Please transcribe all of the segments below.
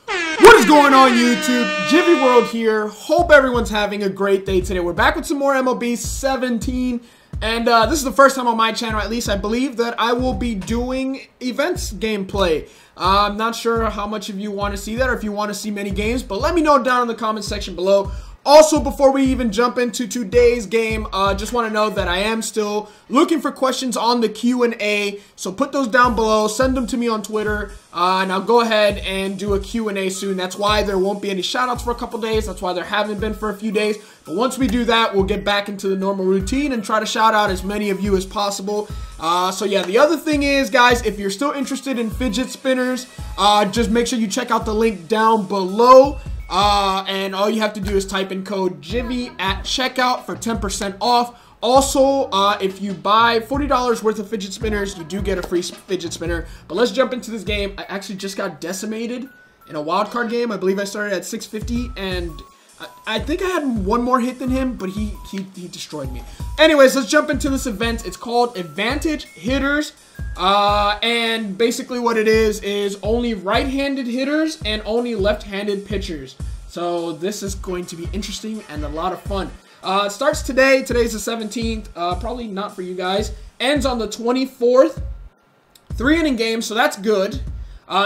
What is going on, YouTube? Gyvi World here. Hope everyone's having a great day today. We're back with some more MLB 17. And this is the first time on my channel, at least I believe, that I will be doing events gameplay. I'm not sure how much of you want to see that or if you want to see many games, but let me know down in the comment section below. Also, before we even jump into today's game, just want to know that I am still looking for questions on the Q&A. So put those down below, send them to me on Twitter, and I'll go ahead and do a Q&A soon. That's why there won't be any shoutouts for a couple days. That's why there haven't been for a few days. But once we do that, we'll get back into the normal routine and try to shout out as many of you as possible. So yeah, the other thing is, guys, if you're still interested in fidget spinners, just make sure you check out the link down below. And all you have to do is type in code Gyvi at checkout for 10% off. Also, if you buy $40 worth of fidget spinners, you do get a free fidget spinner. But let's jump into this game. I actually just got decimated in a wild card game. I believe I started at 650, and I think I had one more hit than him, but he destroyed me. Anyways, let's jump into this event. It's called Advantage Hitters. And basically what it is only right-handed hitters and only left-handed pitchers. So this is going to be interesting and a lot of fun. It starts today. Today's the 17th. Probably not for you guys. Ends on the 24th. 3-inning game, so that's good.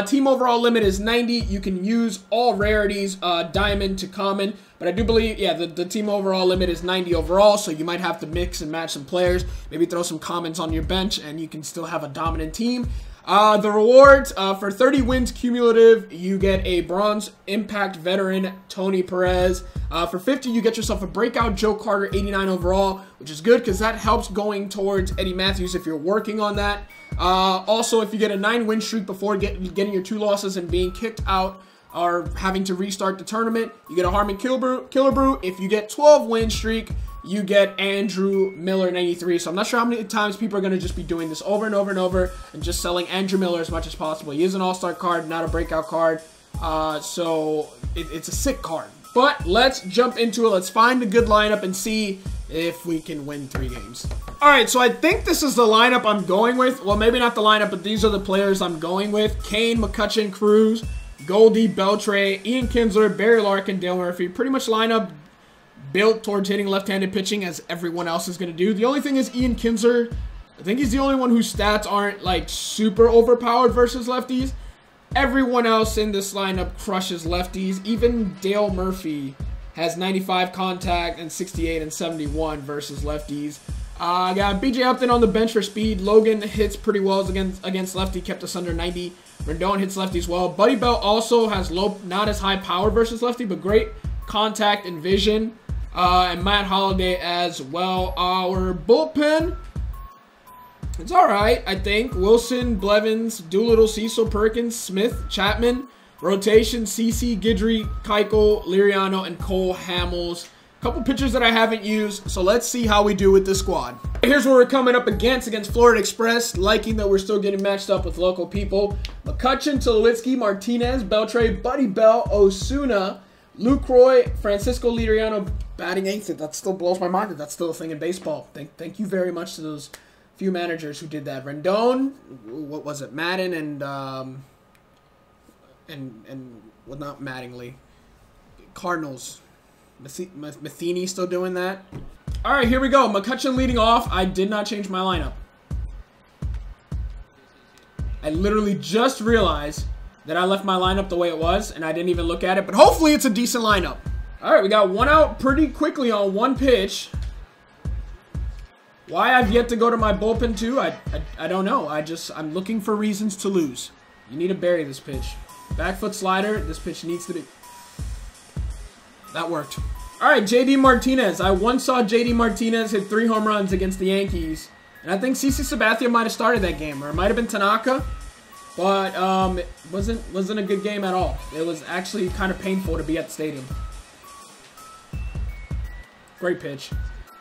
Team overall limit is 90. You can use all rarities, diamond to common. But I do believe, yeah, the team overall limit is 90 overall. So you might have to mix and match some players. Maybe throw some commons on your bench and you can still have a dominant team. The rewards, for 30 wins cumulative, you get a bronze impact veteran, Tony Perez. For 50, you get yourself a breakout Joe Carter 89 overall, which is good because that helps going towards Eddie Matthews if you're working on that. Also, if you get a 9-win streak before getting your 2 losses and being kicked out or having to restart the tournament, you get a Harmon Killer Brew. If you get 12-win streak, you get Andrew Miller 93. So I'm not sure how many times people are going to just be doing this over and over and over and just selling Andrew Miller as much as possible. He is an all-star card, not a breakout card. So it's a sick card. But let's jump into it. Let's find a good lineup and see if we can win 3 games. Alright, so I think this is the lineup I'm going with. Well, maybe not the lineup, but these are the players I'm going with. Kane, McCutchen, Cruz, Goldie, Beltre, Ian Kinsler, Barry Larkin, Dale Murphy. Pretty much lineup built towards hitting left-handed pitching as everyone else is going to do. The only thing is Ian Kinsler, I think he's the only one whose stats aren't like super overpowered versus lefties. Everyone else in this lineup crushes lefties. Even Dale Murphy has 95 contact and 68 and 71 versus lefties. I got BJ Upton on the bench for speed. Logan hits pretty well against lefty, kept us under 90. Rendon hits lefties well. Buddy Belt also has low, not as high power versus lefty, but great contact and vision. And Matt Holliday as well. Our bullpen, it's alright, I think. Wilson, Blevins, Doolittle, Cecil, Perkins, Smith, Chapman. Rotation, CC, Guidry, Keuchel, Liriano, and Cole Hamels. Couple pitchers that I haven't used, so let's see how we do with this squad. Here's what we're coming up against Florida Express. Liking that we're still getting matched up with local people. McCutchen, Tulowitzki, Martinez, Beltre, Buddy Bell, Osuna, Luke Roy, Francisco Liriano batting 8th. That still blows my mind that that's still a thing in baseball. Thank you very much to those few managers who did that. Rendon, what was it? Madden and well, not Mattingly. Cardinals. Matheny still doing that. All right, here we go. McCutchen leading off. I did not change my lineup. I literally just realized that I left my lineup the way it was, and I didn't even look at it, but hopefully it's a decent lineup. All right, we got 1 out pretty quickly on 1 pitch. Why I've yet to go to my bullpen too, I don't know. I'm looking for reasons to lose. You need to bury this pitch. Back foot slider. This pitch needs to be... That worked. All right, JD Martinez. I once saw JD Martinez hit 3 home runs against the Yankees. And I think CC Sabathia might have started that game, or it might have been Tanaka. But it wasn't a good game at all. It was actually kind of painful to be at the stadium. Great pitch.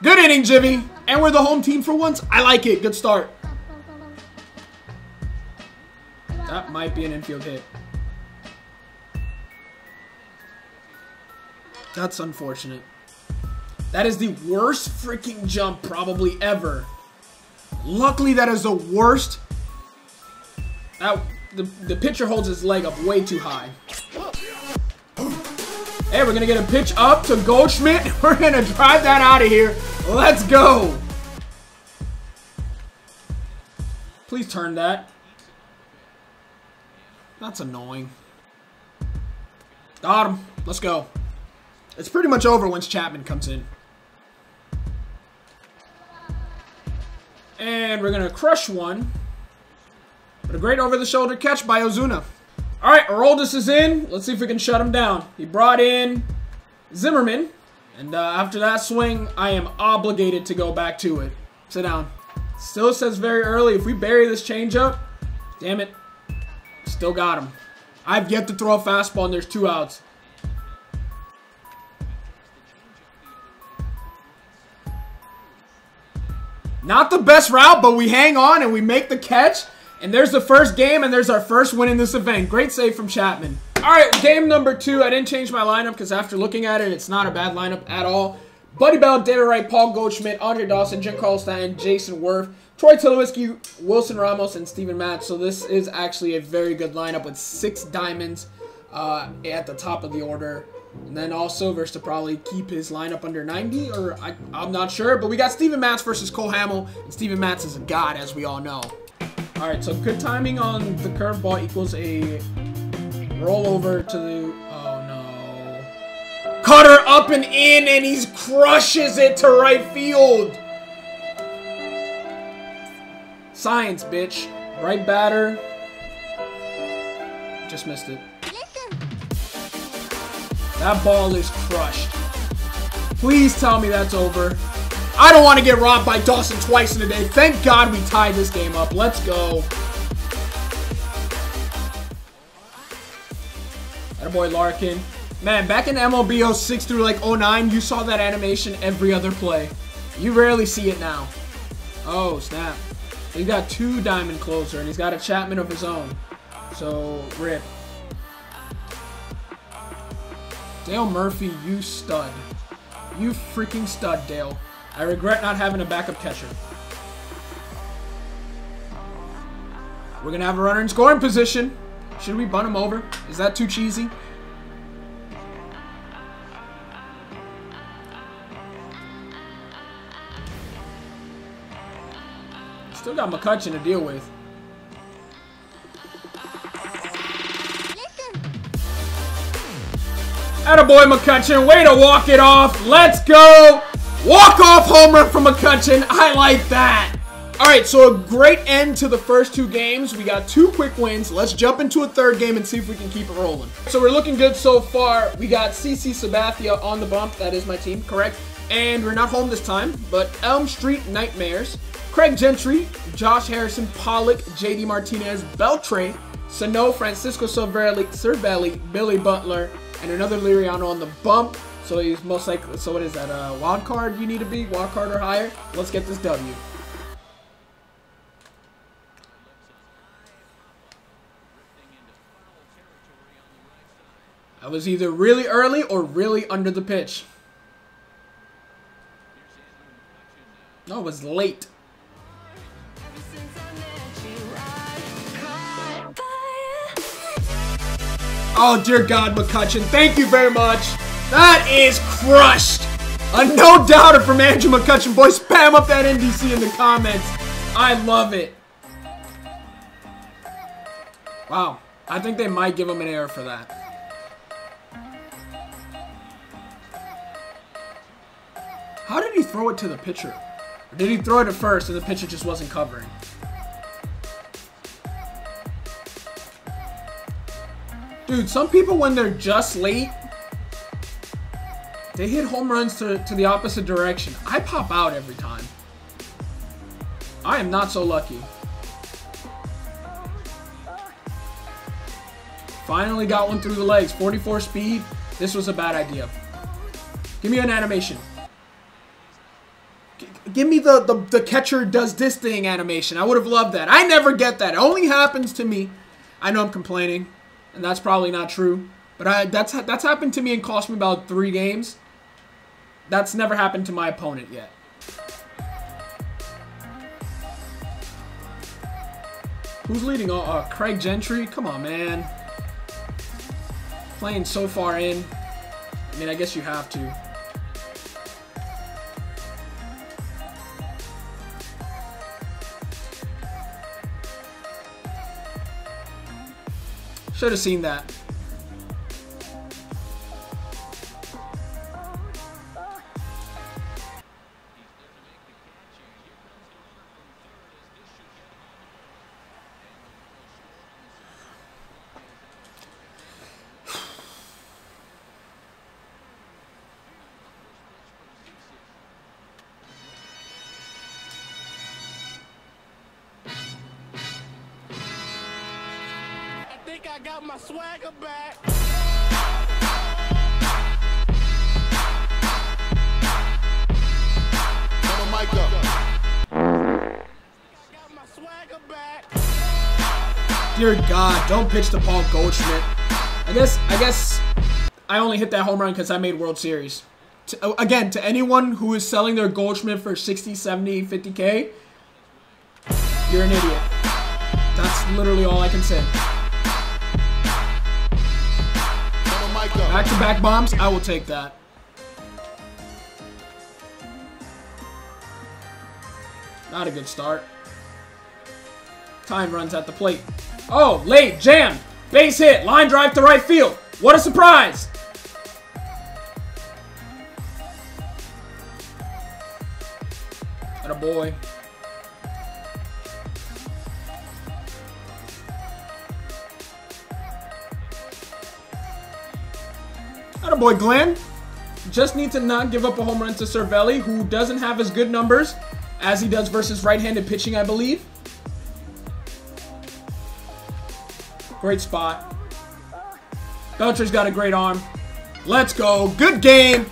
Good inning, Gyvi. And we're the home team for once. I like it. Good start. That might be an infield hit. That's unfortunate. That is the worst freaking jump probably ever. Luckily, that is the worst. The pitcher holds his leg up way too high. Hey, we're going to get a pitch up to Goldschmidt. We're going to drive that out of here. Let's go. Please turn that. That's annoying. Got him. Let's go. It's pretty much over once Chapman comes in. And we're going to crush one. But a great over-the-shoulder catch by Ozuna. All right, Aroldis is in. Let's see if we can shut him down. He brought in Zimmerman. And after that swing, I am obligated to go back to it. Sit down. Still says very early. If we bury this changeup, damn it. Still got him. I've yet to throw a fastball and there's 2 outs. Not the best route, but we hang on and we make the catch. And there's the first game, and there's our first win in this event. Great save from Chapman. All right, game number 2. I didn't change my lineup because after looking at it, it's not a bad lineup at all. Buddy Bell, David Wright, Paul Goldschmidt, Andre Dawson, Giancarlo Stanton, Jason Worth, Troy Tulowitzki, Wilson Ramos, and Steven Matz. So this is actually a very good lineup with 6 diamonds at the top of the order. And then also Silvers to probably keep his lineup under 90, or I'm not sure. But we got Steven Matz versus Cole Hamel, and Steven Matz is a god, as we all know. All right, so good timing on the curveball equals a rollover to the... Oh, no. Cutter up and in, and he crushes it to right field. Science, bitch. Right batter. Just missed it. That ball is crushed. Please tell me that's over. I don't want to get robbed by Dawson twice in a day. Thank God we tied this game up. Let's go. Attaboy Larkin. Man, back in MLB 06 through like 09, you saw that animation every other play. You rarely see it now. Oh, snap. He's got 2 diamond closer, and he's got a Chapman of his own. So, rip. Dale Murphy, you stud. You freaking stud, Dale. I regret not having a backup catcher. We're going to have a runner in scoring position. Should we bunt him over? Is that too cheesy? Still got McCutchen to deal with. Attaboy McCutchen, way to walk it off. Let's go. Walk-off home run from McCutchen. I like that. All right, so a great end to the first 2 games. We got 2 quick wins. Let's jump into a 3rd game and see if we can keep it rolling. So we're looking good so far. We got CC Sabathia on the bump. That is my team, correct? And we're not home this time, but Elm Street Nightmares, Craig Gentry, Josh Harrison, Pollock, JD Martinez, Beltray, Sano, Francisco Cervelli, Billy Butler, and another Liriano on the bump. So he's most likely, so what is that, wild card you need to be? Wild card or higher? Let's get this W. I was either really early or really under the pitch. No, it was late. Oh, dear God, McCutchen. Thank you very much. That is crushed. A no-doubter from Andrew McCutchen. Boy, spam up that NDC in the comments. I love it. Wow. I think they might give him an error for that. How did he throw it to the pitcher? Or did he throw it at first and the pitcher just wasn't covering? Dude, some people, when they're just late, they hit home runs to the opposite direction. I pop out every time. I am not so lucky. Finally got one through the legs. 44 speed. This was a bad idea. Give me an animation. Give me the catcher does this thing animation. I would have loved that. I never get that. It only happens to me. I know I'm complaining, and that's probably not true. But that's happened to me and cost me about 3 games. That's never happened to my opponent yet. Who's leading? Craig Gentry? Come on, man. Playing so far in. I mean, I guess you have to. Should have seen that. I got my swagger back. Put the mic up. I got my swagger back. Dear God, don't pitch to Paul Goldschmidt. I guess I only hit that home run because I made World Series. Again, to anyone who is selling their Goldschmidt for 60, 70, 50K, you're an idiot. That's literally all I can say. Back-to-back bombs, I will take that. Not a good start. Time runs at the plate. Oh, late, jam, base hit, line drive to right field. What a surprise! Attaboy. Attaboy, Glenn. Just need to not give up a home run to Cervelli, who doesn't have as good numbers as he does versus right-handed pitching, I believe. Great spot. Belcher's got a great arm. Let's go. Good game.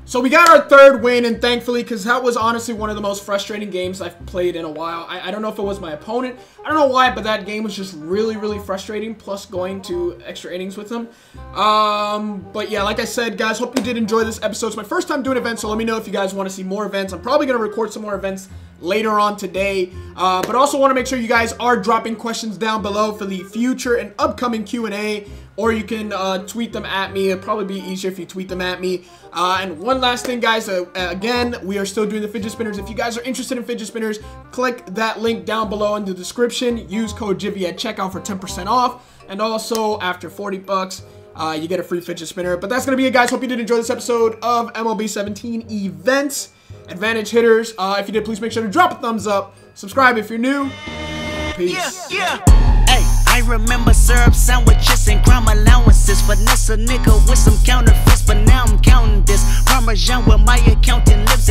So we got our third win, and thankfully, because that was honestly one of the most frustrating games I've played in a while. I don't know if it was my opponent. I don't know why, but that game was just really, really frustrating, plus going to extra innings with them. But yeah, like I said, guys, hope you did enjoy this episode. It's my first time doing events, so let me know if you guys want to see more events. I'm probably going to record some more events later on today, but also want to make sure you guys are dropping questions down below for the future and upcoming Q&A, or you can tweet them at me. It'll probably be easier if you tweet them at me. And one last thing, guys, again, we are still doing the fidget spinners. If you guys are interested in fidget spinners, click that link down below in the description. Use code Gyvi at checkout for 10% off, and also after 40 bucks, you get a free fidget spinner. But that's gonna be it, guys. Hope you did enjoy this episode of MLB 17 events. Advantage hitters, if you did, please make sure to drop a thumbs up. Subscribe if you're new. Peace. Hey, I remember syrup sandwiches and crime allowances. Finesse a nigga with some counterfeits, but now I'm counting this. Parmesan with my accountant lives